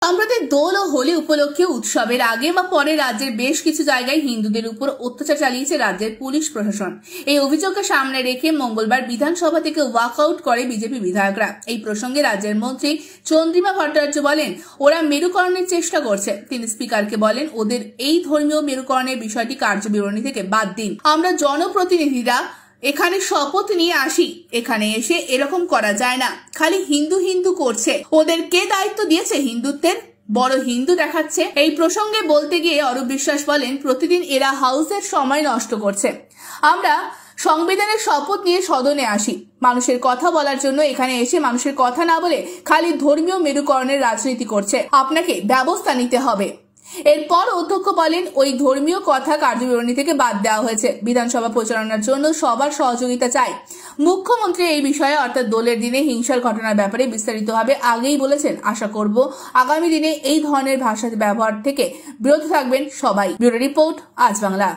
সম্প্রতি দোল ও হোলি উপলক্ষে উৎসবের আগে বা পরে রাজ্যের বেশ কিছু জায়গায় হিন্দুদের উপর অত্যাচার চালিয়েছে রাজ্যের পুলিশ প্রশাসন। এই অভিযোগকে সামনে রেখে মঙ্গলবার বিধানসভা থেকে ওয়াকআউট করে বিজেপি বিধায়করা। এই প্রসঙ্গে রাজ্যের মন্ত্রী চন্দ্রিমা ভট্টাচার্য বলেন, ওরা মেরুকরণের চেষ্টা করছে। তিনি স্পিকারকে বলেন, ওদের এই ধর্মীয় মেরুকরণের বিষয়টি কার্যবিবরণী থেকে বাদ দিন। আমরা জনপ্রতিনিধিরা এখানে শপথ নিয়ে আসি, এখানে এসে এরকম করা যায় না। খালি হিন্দু হিন্দু করছে, ওদের কে দায়িত্ব দিয়েছে হিন্দুত্বের? বড় হিন্দু দেখাচ্ছে। এই প্রসঙ্গে বলতে গিয়ে অরূপ বিশ্বাস বলেন, প্রতিদিন এরা হাউসের সময় নষ্ট করছে। আমরা সংবিধানের শপথ নিয়ে সদনে আসি, মানুষের কথা বলার জন্য। এখানে এসে মানুষের কথা না বলে খালি ধর্মীয় মেরুকরণের রাজনীতি করছে, আপনাকে ব্যবস্থা নিতে হবে। এরপর অধ্যক্ষ বলেন, ওই ধর্মীয় কথা কার্যবিবরণী থেকে বাদ দেওয়া হয়েছে। বিধানসভা পরিচালনার জন্য সবার সহযোগিতা চাই। মুখ্যমন্ত্রী এই বিষয়ে অর্থাৎ দোলের দিনে হিংসার ঘটনার ব্যাপারে বিস্তারিতভাবে আগেই বলেছেন। আশা করব আগামী দিনে এই ধরনের ভাষা ব্যবহার থেকে বিরত থাকবেন সবাই। ব্যুরো রিপোর্ট, আজ বাংলা।